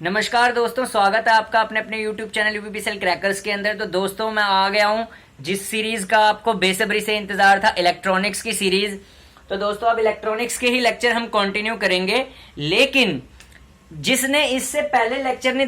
नमस्कार दोस्तों, स्वागत है आपका अपने अपने YouTube चैनल यूपीपीसीएल क्रैकर्स के अंदर। तो दोस्तों मैं आ गया हूं जिस सीरीज का आपको बेसब्री से इंतजार था, इलेक्ट्रॉनिक्स की सीरीज। तो दोस्तों अब इलेक्ट्रॉनिक्स के ही लेक्चर हम कंटिन्यू करेंगे, लेकिन जिसने इससे पहले लेक्चर नहीं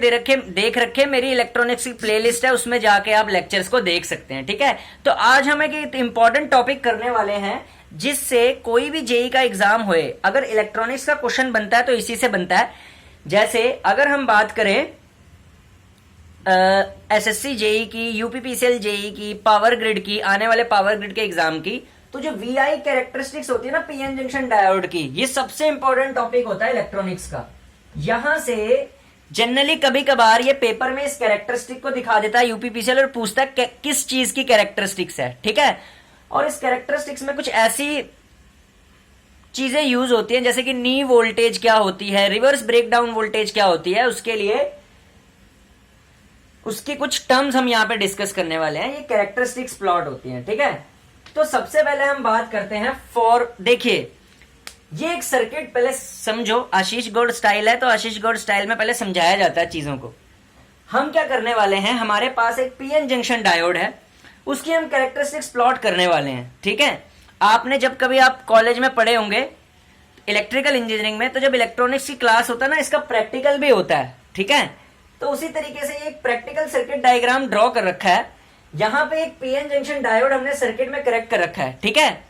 देख रखे मेरी इलेक्ट्रॉनिक्स की प्लेलिस्ट है, उसमें जाके आप लेक्चर्स को देख सकते हैं। ठीक है, तो आज हम एक इंपॉर्टेंट टॉपिक करने वाले हैं जिससे कोई भी जेई का एग्जाम होए, अगर इलेक्ट्रॉनिक्स का क्वेश्चन बनता है तो इसी से बनता है। जैसे अगर हम बात करें एसएससी जेई की, यूपीपीसीएल जेई की, पावर ग्रिड की, आने वाले पावर ग्रिड के एग्जाम की, तो जो वीआई कैरेक्टरिस्टिक्स होती है ना पीएन जंक्शन डायोड की, ये सबसे इंपॉर्टेंट टॉपिक होता है इलेक्ट्रॉनिक्स का। यहां से जनरली कभी कभार ये पेपर में इस कैरेक्टरिस्टिक को दिखा देता है यूपीपीसीएल और पूछता है किस चीज की कैरेक्टरिस्टिक्स है। ठीक है, और इस कैरेक्टरिस्टिक्स में कुछ ऐसी चीजें यूज होती हैं जैसे कि नी वोल्टेज क्या होती है, रिवर्स ब्रेकडाउन वोल्टेज क्या होती है, उसके लिए उसकी कुछ टर्म्स हम यहां पे डिस्कस करने वाले हैं। ये कैरेक्टरिस्टिक्स प्लॉट होती हैं। ठीक है, तो सबसे पहले हम बात करते हैं देखिए ये एक सर्किट पहले समझो। आशीष गौड़ स्टाइल है तो आशीष गौड़ स्टाइल में पहले समझाया जाता है चीजों को। हम क्या करने वाले हैं, हमारे पास एक पीएन जंक्शन डायोड है, उसकी हम कैरेक्टरिस्टिक्स प्लॉट करने वाले हैं। ठीक है, आपने जब कभी आप कॉलेज में पढ़े होंगे इलेक्ट्रिकल इंजीनियरिंग में, तो जब इलेक्ट्रॉनिक्स की क्लास होता है ना, इसका प्रैक्टिकल भी होता है। ठीक है, तो उसी तरीके से एक प्रैक्टिकल सर्किट डायग्राम ड्रॉ कर रखा है। यहां पे एक पीएन जंक्शन डायोड हमने सर्किट में कनेक्ट कर रखा है। ठीक है,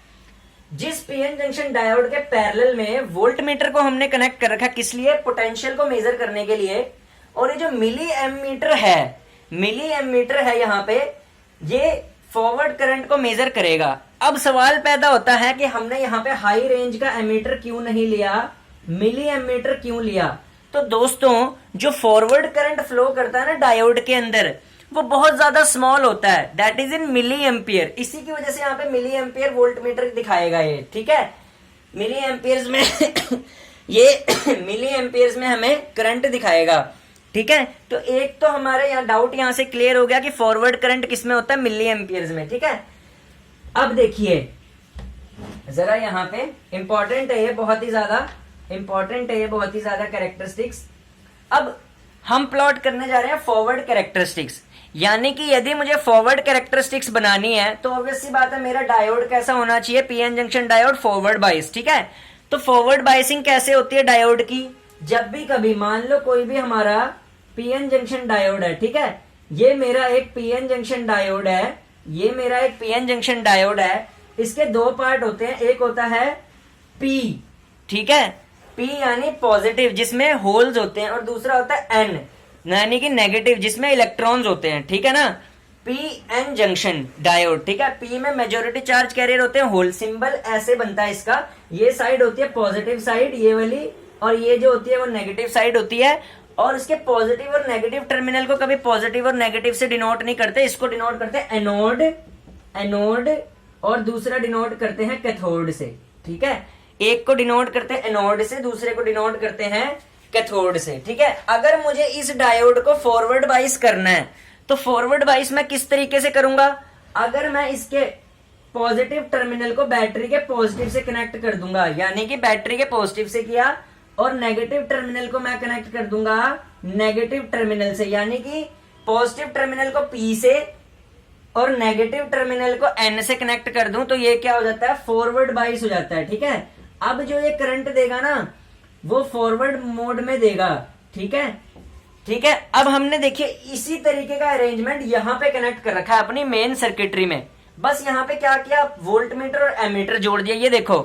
जिस पीएन जंक्शन डायोड के पैरेलल में वोल्ट मीटर को हमने कनेक्ट कर रखा है, किस लिए? पोटेंशियल को मेजर करने के लिए। और ये जो मिली एमीटर है यहाँ पे, ये फॉरवर्ड करंट को मेजर करेगा। अब सवाल पैदा होता है कि हमने यहाँ पे हाई रेंज का एमीटर क्यों नहीं लिया, मिली एमीटर क्यों लिया? तो दोस्तों जो फॉरवर्ड करंट फ्लो करता है ना डायोड के अंदर, वो बहुत ज्यादा स्मॉल होता है, that is in milli ampere. इसी की वजह से यहाँ पे मिली एम्पियर वोल्ट मीटर दिखाएगा ये। ठीक है, मिली एम्पियर्स में ये मिली एम्पियर्स में हमें करंट दिखाएगा। ठीक है, तो एक तो हमारे यहाँ डाउट यहां से क्लियर हो गया कि फॉरवर्ड करंट किसमें होता है, मिली एम्पियर्स में। ठीक है, अब देखिए जरा यहाँ पे इंपॉर्टेंट है ये, बहुत ही ज्यादा इंपॉर्टेंट है ये, बहुत ही ज्यादा कैरेक्टरिस्टिक्स। अब हम प्लॉट करने जा रहे हैं फॉरवर्ड कैरेक्टरिस्टिक्स, यानी कि यदि मुझे फॉरवर्ड कैरेक्टरिस्टिक्स बनानी है तो ऑब्वियस सी बात है मेरा डायोड कैसा होना चाहिए, पीएन जंक्शन डायोड फॉरवर्ड बाइस। ठीक है, तो फॉरवर्ड बाइसिंग कैसे होती है डायोड की? जब भी कभी मान लो कोई भी हमारा पीएन जंक्शन डायोड है, ठीक है, ये मेरा एक पीएन जंक्शन डायोड है, ये मेरा एक पीएन जंक्शन डायोड है। इसके दो पार्ट होते हैं, एक होता है पी, ठीक है, पी यानी पॉजिटिव जिसमें होल्स होते हैं, और दूसरा होता है एन यानी कि नेगेटिव जिसमें इलेक्ट्रॉन्स होते हैं। ठीक है ना, पी एन जंक्शन डायोड। ठीक है, पी में मेजोरिटी चार्ज कैरियर होते हैं, होल सिंबल ऐसे बनता है इसका। ये साइड होती है पॉजिटिव साइड, ये वाली, और ये जो होती है वो नेगेटिव साइड होती है। और इसके पॉजिटिव और नेगेटिव टर्मिनल को कभी पॉजिटिव और नेगेटिव से डिनोट नहीं करते, इसको डिनोट करते हैं एनोड, और दूसरा डिनोट करते हैं कैथोड से। ठीक है, एक को डिनोट करते हैं एनोड से, दूसरे को डिनोट करते हैं कैथोड से। ठीक है, अगर मुझे इस डायोड को फॉरवर्ड बाइस करना है तो फॉरवर्ड बाइस मैं किस तरीके से करूंगा? अगर मैं इसके पॉजिटिव टर्मिनल को बैटरी के पॉजिटिव से कनेक्ट कर दूंगा, यानी कि बैटरी के पॉजिटिव से किया, और नेगेटिव टर्मिनल को मैं कनेक्ट कर दूंगा नेगेटिव टर्मिनल से, यानी कि पॉजिटिव टर्मिनल को पी से और नेगेटिव टर्मिनल को एन से कनेक्ट कर दूं, तो ये क्या हो जाता है, फॉरवर्ड बाइस हो जाता है। ठीक है, अब जो ये करंट देगा ना वो फॉरवर्ड मोड में देगा। ठीक है, ठीक है, अब हमने देखिए इसी तरीके का अरेंजमेंट यहां पे कनेक्ट कर रखा है अपनी मेन सर्किटरी में। बस यहां पे क्या किया, वोल्ट मीटर और एमीटर जोड़ दिया। ये देखो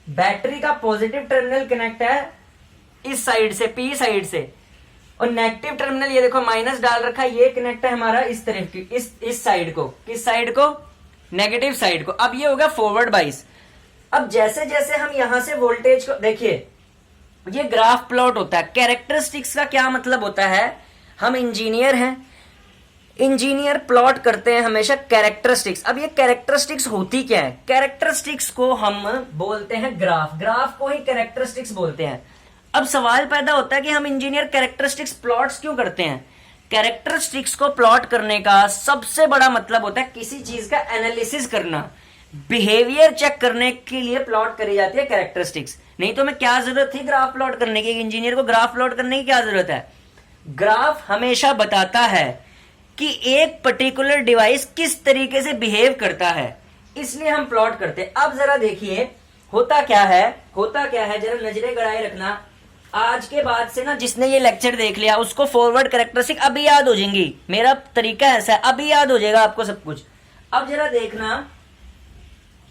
बैटरी का पॉजिटिव टर्मिनल कनेक्ट है इस साइड से, पी साइड से, और नेगेटिव टर्मिनल ये देखो माइनस डाल रखा है, ये कनेक्ट है हमारा इस तरफ की, इस साइड को, किस साइड को, नेगेटिव साइड को। अब ये हो गया फॉरवर्ड बाइस। अब जैसे जैसे हम यहां से वोल्टेज को देखिए, ये ग्राफ प्लॉट होता है। कैरेक्टरिस्टिक्स का क्या मतलब होता है, हम इंजीनियर हैं, इंजीनियर प्लॉट करते हैं हमेशा कैरेक्टरिस्टिक्स। अब ये कैरेक्टरिस्टिक्स होती क्या है? कैरेक्टरिस्टिक्स को हम बोलते हैं ग्राफ को ही कैरेक्टरिस्टिक्स बोलते हैं। अब सवाल पैदा होता है कि हम इंजीनियर कैरेक्टरिस्टिक्स प्लॉट्स क्यों करते हैं? कैरेक्टरिस्टिक्स को प्लॉट करने का सबसे बड़ा मतलब होता है किसी चीज का एनालिसिस करना, बिहेवियर चेक करने के लिए प्लॉट करी जाती है कैरेक्टरिस्टिक्स। नहीं तो मैं क्या जरूरत थी ग्राफ प्लॉट करने की? इंजीनियर को ग्राफ प्लॉट करने की क्या जरूरत है? ग्राफ हमेशा बताता है कि एक पर्टिकुलर डिवाइस किस तरीके से बिहेव करता है, इसलिए हम प्लॉट करते हैं। अब जरा देखिए होता क्या है, जरा नजरें गड़ाए रखना। आज के बाद से ना जिसने ये लेक्चर देख लिया उसको फॉरवर्ड कैरेक्टरिस्टिक अभी याद हो जाएंगी। मेरा तरीका ऐसा है, अभी याद हो जाएगा आपको सब कुछ। अब जरा देखना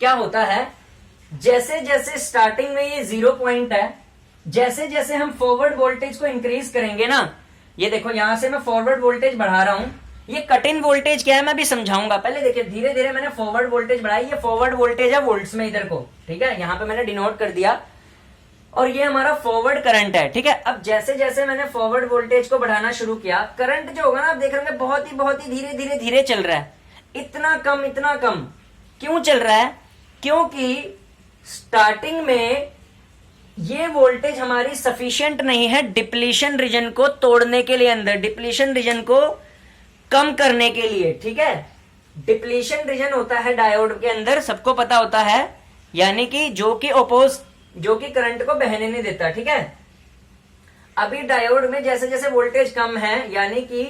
क्या होता है, जैसे जैसे स्टार्टिंग में ये 0 पॉइंट है, जैसे जैसे हम फॉरवर्ड वोल्टेज को इंक्रीज करेंगे ना, ये देखो यहां से मैं फॉरवर्ड वोल्टेज बढ़ा रहा हूं। ये कट इन वोल्टेज क्या है मैं भी समझाऊंगा। पहले देखिए धीरे धीरे मैंने फॉरवर्ड वोल्टेज बढ़ाई। ये फॉरवर्ड वोल्टेज है वोल्ट्स में इधर को, ठीक है, यहां पे मैंने डिनोट कर दिया। और ये हमारा फॉरवर्ड करंट है, ठीक है। अब जैसे जैसे मैंने फॉरवर्ड वोल्टेज को बढ़ाना शुरू किया, करंट जो होगा ना आप देख रहे होंगे बहुत ही धीरे धीरे धीरे चल रहा है। इतना कम क्यों चल रहा है? क्योंकि स्टार्टिंग में ये वोल्टेज हमारी सफिशिएंट नहीं है डिप्लीशन रीजन को तोड़ने के लिए, अंदर डिप्लीशन रीजन को कम करने के लिए, ठीक है। डिप्लीशन रीजन होता है डायोड के अंदर, सबको पता होता है, यानी कि जो कि करंट को बहने नहीं देता, ठीक है। अभी डायोड में जैसे जैसे वोल्टेज कम है, यानी कि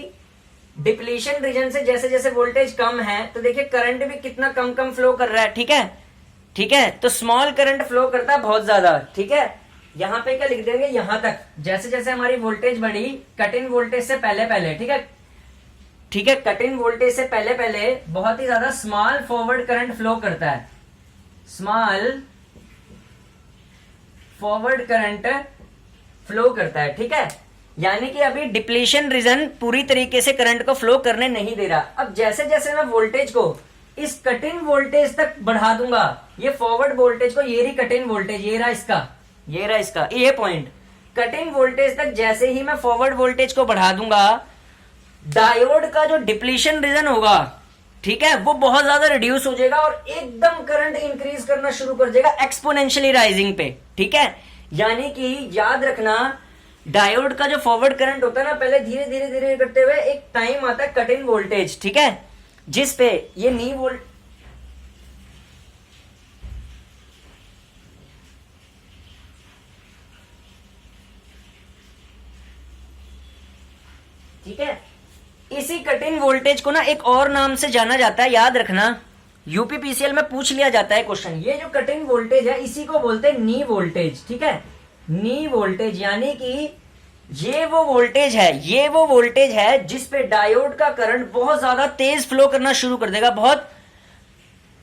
डिप्लीशन रीजन से जैसे जैसे वोल्टेज कम है, तो देखिए करंट भी कितना कम फ्लो कर रहा है, ठीक है। तो स्मॉल करंट फ्लो करता है बहुत ज्यादा, ठीक है। यहां पे क्या लिख देंगे, यहां तक जैसे जैसे हमारी वोल्टेज बढ़ी कट इन वोल्टेज से पहले, ठीक है, कट इन वोल्टेज से पहले बहुत ही ज्यादा स्मॉल फॉरवर्ड करंट फ्लो करता है, स्मॉल फॉरवर्ड करंट फ्लो करता है, ठीक है। यानी कि अभी डिप्लीशन रीजन पूरी तरीके से करंट को फ्लो करने नहीं दे रहा। अब जैसे जैसे मैं वोल्टेज को इस कट इन वोल्टेज तक बढ़ा दूंगा, ये फॉरवर्ड वोल्टेज को, ये रही कट इन वोल्टेज, ये रहा इसका ये पॉइंट, कट इन वोल्टेज तक जैसे ही मैं फॉरवर्ड वोल्टेज को बढ़ा दूंगा, डायोड का जो डिप्लीशन रीजन होगा, ठीक है, वो बहुत ज्यादा रिड्यूस हो जाएगा और एकदम करंट इंक्रीज करना शुरू कर देगा एक्सपोनेंशियली राइजिंग पे, ठीक है। यानी कि याद रखना डायोड का जो फॉरवर्ड करंट होता है ना, पहले धीरे धीरे धीरे करते हुए एक टाइम आता है कट इन वोल्टेज, ठीक है, जिस पे ये नी वोल्ट, ठीक है। इसी कट इन वोल्टेज को ना एक और नाम से जाना जाता है, याद रखना, यूपीपीसीएल में पूछ लिया जाता है क्वेश्चन। ये जो कट इन वोल्टेज है इसी को बोलते हैं नी वोल्टेज, ठीक है, नी वोल्टेज। यानी कि ये वो वोल्टेज है जिस पे डायोड का करंट बहुत ज्यादा तेज फ्लो करना शुरू कर देगा,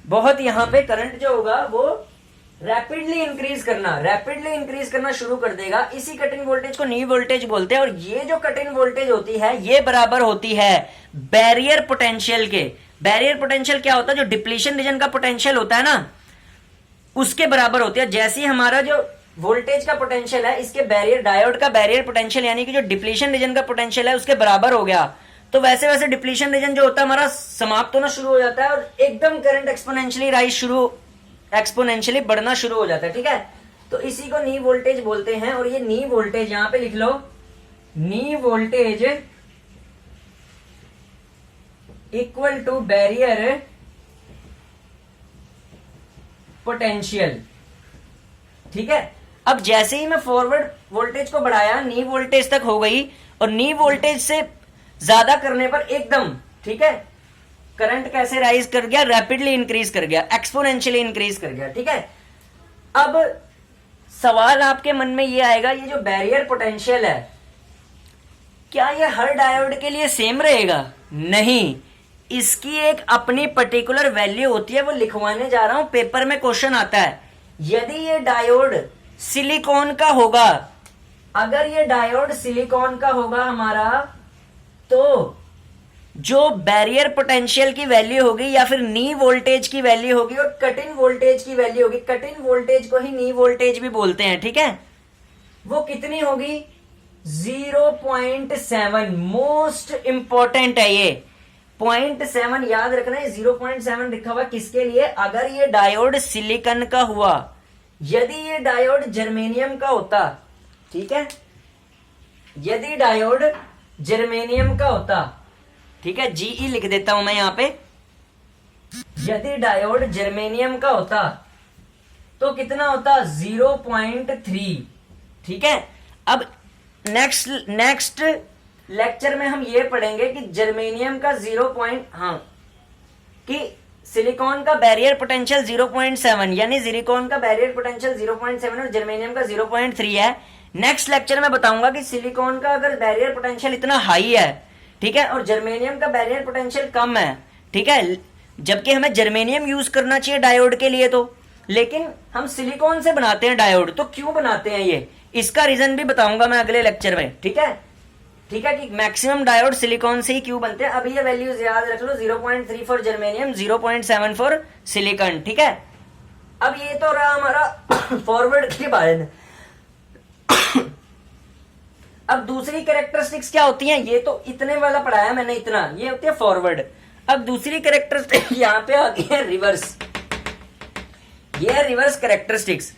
बहुत यहां पे करंट जो होगा वो रैपिडली इंक्रीज करना शुरू कर देगा। इसी कट इन वोल्टेज को नी वोल्टेज बोलते हैं। और ये जो कट इन वोल्टेज होती है ये बराबर होती है बैरियर पोटेंशियल के। बैरियर पोटेंशियल क्या होता है? जो डिप्लीशन रीजन का पोटेंशियल होता है ना, उसके बराबर होती है। जैसे ही हमारा जो वोल्टेज का पोटेंशियल है इसके डायोड का बैरियर पोटेंशियल यानी कि जो डिप्लीशन रीजन का पोटेंशियल है उसके बराबर हो गया, तो वैसे वैसे डिप्लीशन रीजन जो होता है हमारा समाप्त होना शुरू हो जाता है और एकदम करंट एक्सपोनेंशियली बढ़ना शुरू हो जाता है, ठीक है। तो इसी को नी वोल्टेज बोलते हैं। और ये नी वोल्टेज यहां पे लिख लो, knee voltage equal to barrier potential, ठीक है। अब जैसे ही मैं फॉरवर्ड वोल्टेज को बढ़ाया, नी वोल्टेज तक हो गई और नी वोल्टेज से ज्यादा करने पर एकदम, ठीक है, करंट कैसे राइज कर गया? रैपिडली इंक्रीज कर गया, एक्सपोनेंशियली इंक्रीज कर गया, ठीक है। अब सवाल आपके मन में ये आएगा, ये जो बैरियर पोटेंशियल है क्या ये हर डायोड के लिए सेम रहेगा? नहीं, इसकी एक अपनी पर्टिकुलर वैल्यू होती है, वो लिखवाने जा रहा हूं, पेपर में क्वेश्चन आता है। यदि ये डायोड सिलिकॉन का होगा, अगर ये डायोड सिलिकॉन का होगा हमारा, तो जो बैरियर पोटेंशियल की वैल्यू होगी या फिर नी वोल्टेज की वैल्यू होगी और कट इन वोल्टेज की वैल्यू होगी, कट इन वोल्टेज को ही नी वोल्टेज भी बोलते हैं, ठीक है, वो कितनी होगी? 0.7। मोस्ट इंपॉर्टेंट है ये 0.7, याद रखना है। 0.7 लिखा हुआ किसके लिए? अगर ये डायोड सिलिकॉन का हुआ, यदि ये डायोड जर्मेनियम का होता, ठीक है, यदि डायोड जर्मेनियम का होता, ठीक है, जीई लिख देता हूं मैं यहां पे, यदि डायोड जर्मेनियम का होता तो कितना होता? 0.3, ठीक है। अब नेक्स्ट लेक्चर में हम ये पढ़ेंगे कि जर्मेनियम का 0. हाँ, कि सिलिकॉन का बैरियर पोटेंशियल 0.7, यानी सिलिकॉन का बैरियर पोटेंशियल 0.7 और जर्मेनियम का 0.3 है। नेक्स्ट लेक्चर में बताऊंगा कि सिलिकॉन का अगर बैरियर पोटेंशियल इतना हाई है, ठीक है, और जर्मेनियम का बैरियर पोटेंशियल कम है, ठीक है, जबकि हमें जर्मेनियम यूज करना चाहिए डायोड के लिए, तो लेकिन हम सिलिकॉन से बनाते हैं डायोड, तो क्यों बनाते हैं ये, इसका रीजन भी बताऊंगा मैं अगले लेक्चर में। ठीक है, ठीक है, कि मैक्सिमम डायोड सिलिकॉन से ही क्यों बनते हैं। अभी ये वैल्यूज याद रख लो, 0.3 फॉर जर्मेनियम, 0.7 फॉर सिलिकॉन। ठीक है, अब ये तो रहा हमारा फॉरवर्ड के बारे में। अब दूसरी कैरेक्टरिस्टिक्स क्या होती हैं, ये तो इतने वाला पढ़ाया मैंने, इतना, ये होती है फॉरवर्ड। अब दूसरी कैरेक्टरिस्टिक यहां पे आती है रिवर्स, ये है रिवर्स कैरेक्टरिस्टिक्स।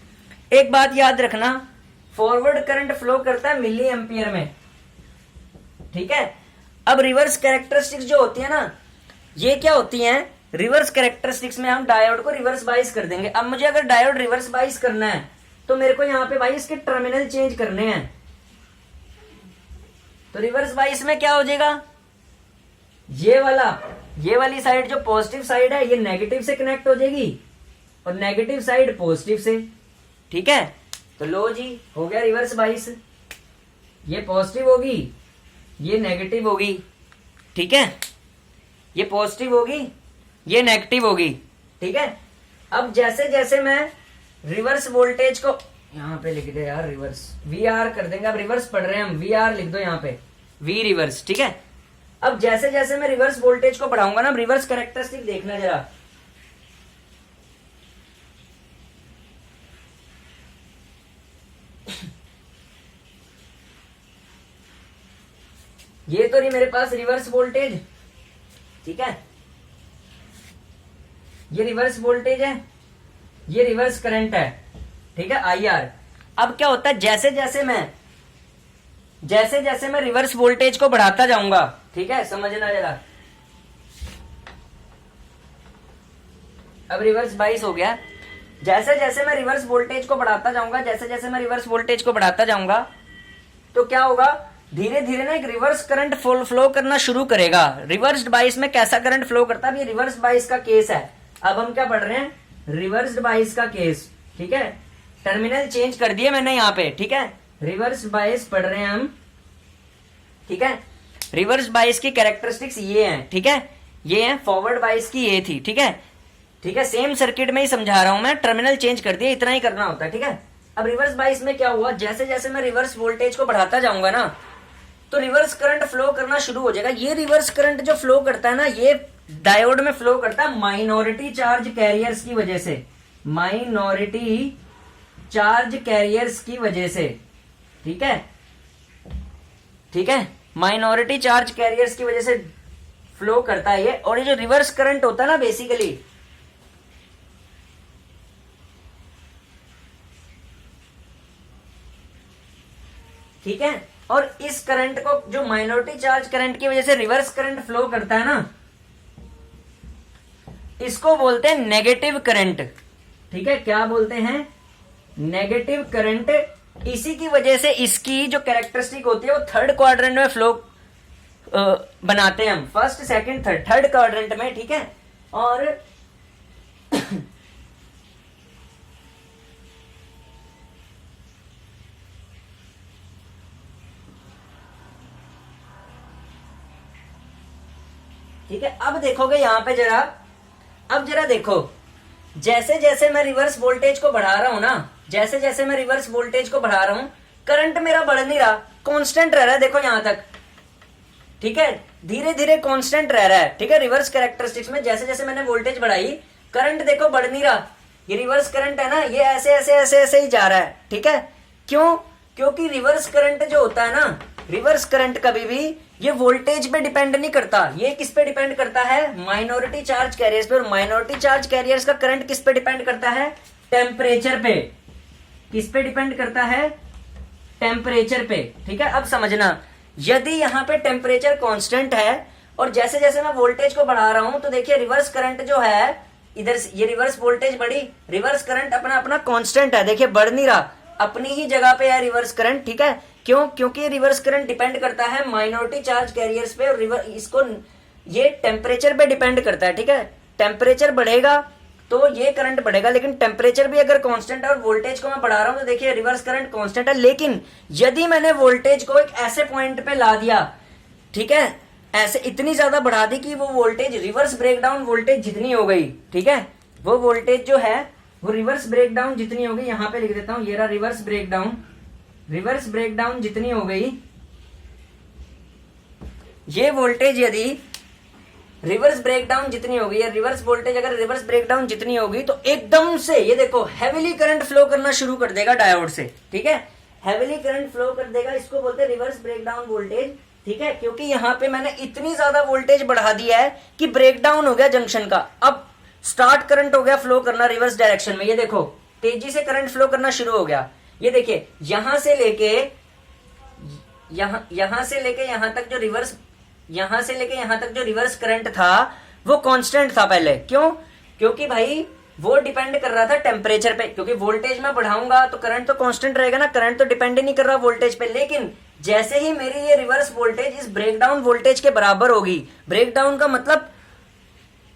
एक बात याद रखना, फॉरवर्ड करंट फ्लो करता है मिली एम्पियर में, ठीक है। अब रिवर्स कैरेक्टरिस्टिक्स जो होती है ना, ये क्या होती हैं, रिवर्स कैरेक्टरिस्टिक्स में हम डायोड को रिवर्स बाइस कर देंगे। अब मुझे अगर डायोड रिवर्स बाइस करना है तो मेरे को यहां पे भाई इसके टर्मिनल चेंज करने हैं। तो रिवर्स बाइस में क्या हो जाएगा, ये वाली साइड जो पॉजिटिव साइड है ये नेगेटिव से कनेक्ट हो जाएगी और नेगेटिव साइड पॉजिटिव से। ठीक है, तो लो जी, हो गया रिवर्स बाइस। ये पॉजिटिव होगी, ये नेगेटिव होगी, ठीक है, ये पॉजिटिव होगी, ये नेगेटिव होगी। ठीक है, अब जैसे जैसे मैं रिवर्स वोल्टेज को यहां पे लिख दे यार, रिवर्स वीआर कर देंगे। अब रिवर्स पढ़ रहे हैं हम, वीआर लिख दो यहां पे, वी रिवर्स। ठीक है, अब जैसे जैसे मैं रिवर्स वोल्टेज को बढ़ाऊंगा ना, रिवर्स कैरेक्टरिस्टिक देखना जरा, ये तो नहीं मेरे पास रिवर्स वोल्टेज, ठीक है, ये रिवर्स वोल्टेज है, ये रिवर्स करंट है, ठीक है, आईआर। अब क्या होता है, जैसे जैसे मैं रिवर्स वोल्टेज को बढ़ाता जाऊंगा, ठीक है, समझना जरा। अब रिवर्स बाइस हो गया, जैसे जैसे मैं रिवर्स वोल्टेज को बढ़ाता जाऊंगा, जैसे जैसे मैं रिवर्स वोल्टेज को बढ़ाता जाऊंगा, तो क्या होगा, धीरे धीरे ना एक रिवर्स करंट फ्लो करना शुरू करेगा। रिवर्स्ड बाइस में कैसा करंट फ्लो करता है, ये रिवर्स बाइस का केस है। अब हम क्या पढ़ रहे हैं, रिवर्स्ड बाइस का केस। ठीक है, टर्मिनल चेंज कर दिए मैंने यहाँ पे, ठीक है, रिवर्स बाइस पढ़ रहे हैं हम। ठीक है, रिवर्स बाइस की कैरेक्टरिस्टिक्स ये हैं, ठीक है, ये हैं, फॉरवर्ड बाइस की ये थी। ठीक है, ठीक है, सेम सर्किट में ही समझा रहा हूं मैं, टर्मिनल चेंज कर दिया, इतना ही करना होता है। ठीक है, अब रिवर्स बाइस में क्या हुआ, जैसे जैसे मैं रिवर्स वोल्टेज को बढ़ाता जाऊंगा ना, तो रिवर्स करंट फ्लो करना शुरू हो जाएगा। ये रिवर्स करंट जो फ्लो करता है ना, ये डायोड में फ्लो करता है माइनॉरिटी चार्ज कैरियर्स की वजह से, माइनॉरिटी चार्ज कैरियर्स की वजह से। ठीक है, ठीक है, माइनॉरिटी चार्ज कैरियर्स की वजह से फ्लो करता है ये। और ये जो रिवर्स करंट होता है ना, बेसिकली ठीक है, और इस करंट को जो माइनॉरिटी चार्ज करंट की वजह से रिवर्स करंट फ्लो करता है ना, इसको बोलते हैं नेगेटिव करंट। ठीक है, क्या बोलते हैं, नेगेटिव करंट। इसी की वजह से इसकी जो कैरेक्टरिस्टिक होती है वो थर्ड क्वाड्रेंट में फ्लो बनाते हैं हम, फर्स्ट सेकंड थर्ड क्वाड्रेंट में। ठीक है, और ठीक है, अब देखोगे यहां पे जरा, अब जरा देखो, जैसे जैसे मैं रिवर्स वोल्टेज को बढ़ा रहा हूं ना, जैसे जैसे मैं रिवर्स वोल्टेज को बढ़ा रहा हूं, करंट मेरा बढ़ नहीं रहा, कांस्टेंट रह रहा है, देखो यहां तक। ठीक है, धीरे धीरे कांस्टेंट रह रहा है। ठीक है, रिवर्स कैरेक्टरिस्टिक्स में जैसे जैसे मैंने वोल्टेज बढ़ाई, करंट देखो बढ़ नहीं रहा, ये रिवर्स करंट है ना, ये ऐसे ऐसे ऐसे ऐसे ही जा रहा है। ठीक है, क्यों, क्योंकि रिवर्स करंट जो होता है ना, रिवर्स करंट कभी भी ये वोल्टेज पे डिपेंड नहीं करता, ये किस पे डिपेंड करता है, माइनॉरिटी चार्ज कैरियर्स पे। और माइनॉरिटी चार्ज कैरियर्स का करंट किस पे डिपेंड करता है, टेम्परेचर पे। किस पे डिपेंड करता है, टेम्परेचर पे। ठीक है, अब समझना, यदि यहाँ पे टेम्परेचर कांस्टेंट है और जैसे जैसे मैं वोल्टेज को बढ़ा रहा हूं, तो देखिए रिवर्स करंट जो है, इधर ये रिवर्स वोल्टेज बढ़ी, रिवर्स करंट अपना अपना कांस्टेंट है, देखिए बढ़ नहीं रहा, अपनी ही जगह पे है रिवर्स करंट, ठीक है। क्यों? क्योंकि रिवर्स करंट डिपेंड करता है माइनॉरिटी चार्ज कैरियर्स पे, और इसको ये टेम्परेचर पे डिपेंड करता है, ठीक है। टेम्परेचर बढ़ेगा तो ये करंट बढ़ेगा, लेकिन टेम्परेचर भी अगर कांस्टेंट है और वोल्टेज को मैं बढ़ा रहा हूं तो देखिए रिवर्स करंट कांस्टेंट है। लेकिन यदि मैंने वोल्टेज को एक ऐसे पॉइंट पे ला दिया, ठीक है, ऐसे इतनी ज्यादा बढ़ा दी कि वो वोल्टेज रिवर्स ब्रेकडाउन वोल्टेज जितनी हो गई, ठीक है, वो वोल्टेज जो है वो रिवर्स ब्रेकडाउन जितनी हो गई, यहां पे लिख देता हूं, ये रहा रिवर्स ब्रेकडाउन जितनी हो गई, ये वोल्टेज यदि रिवर्स ब्रेकडाउन जितनी होगी, या रिवर्स वोल्टेज अगर रिवर्स ब्रेकडाउन जितनी होगी, तो एकदम से ये देखो हैवीली करंट फ्लो करना शुरू कर देगा डायोड से, ठीक है। हैवीली करंट फ्लो कर देगा, इसको बोलते हैं रिवर्स ब्रेकडाउन वोल्टेज, ठीक है। क्योंकि यहां पे मैंने इतनी ज्यादा वोल्टेज बढ़ा दिया है कि ब्रेकडाउन हो गया जंक्शन का। अब स्टार्ट करंट हो गया फ्लो करना रिवर्स डायरेक्शन में, ये देखो तेजी से करंट फ्लो करना शुरू हो गया। ये देखिए यहां से लेके यहां तक जो रिवर्स करंट था वो कांस्टेंट था पहले। क्यों? क्योंकि भाई वो डिपेंड कर रहा था टेम्परेचर पे, क्योंकि वोल्टेज में बढ़ाऊंगा तो करंट तो कांस्टेंट रहेगा ना, करंट तो डिपेंड ही नहीं कर रहा वोल्टेज पे। लेकिन जैसे ही मेरी ये रिवर्स वोल्टेज इस ब्रेकडाउन वोल्टेज के बराबर होगी, ब्रेकडाउन का मतलब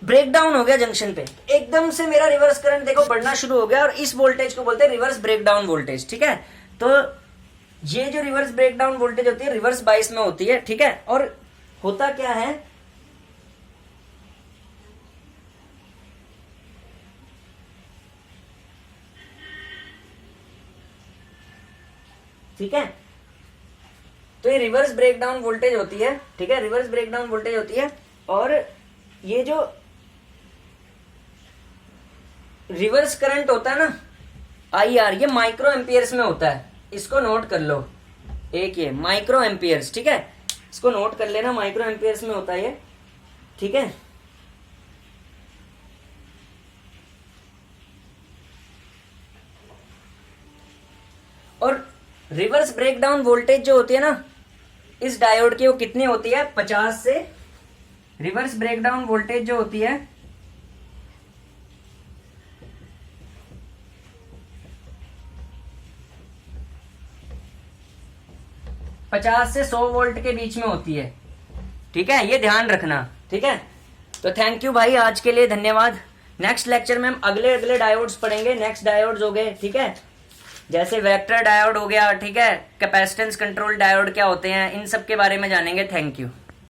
ब्रेकडाउन हो गया जंक्शन पे, एकदम से मेरा रिवर्स करंट देखो बढ़ना शुरू हो गया, और इस वोल्टेज को बोलते हैं रिवर्स ब्रेकडाउन वोल्टेज, ठीक है। तो ये जो रिवर्स ब्रेकडाउन वोल्टेज होती है रिवर्स बाइस में होती है, ठीक है। और होता क्या है, ठीक है, तो ये रिवर्स ब्रेकडाउन वोल्टेज होती है, ठीक है, रिवर्स ब्रेकडाउन वोल्टेज होती है। और ये जो रिवर्स करंट होता है ना IR, ये माइक्रो एम्पियर्स में होता है, इसको नोट कर लो, एक ये माइक्रो एम्पियर्स, ठीक है, इसको नोट कर लेना, माइक्रो एम्पियर्स में होता है ये, ठीक है। और रिवर्स ब्रेकडाउन वोल्टेज जो होती है ना इस डायोड की, वो कितनी होती है, 50 से, रिवर्स ब्रेकडाउन वोल्टेज जो होती है 50 से 100 वोल्ट के बीच में होती है, ठीक है, ये ध्यान रखना, ठीक है। तो थैंक यू भाई, आज के लिए धन्यवाद। नेक्स्ट लेक्चर में हम अगले डायोड्स पढ़ेंगे, नेक्स्ट डायोड्स हो गए, ठीक है, जैसे वेक्टर डायोड हो गया, ठीक है, कैपेसिटेंस कंट्रोल डायोड क्या होते हैं, इन सब के बारे में जानेंगे। Thank you.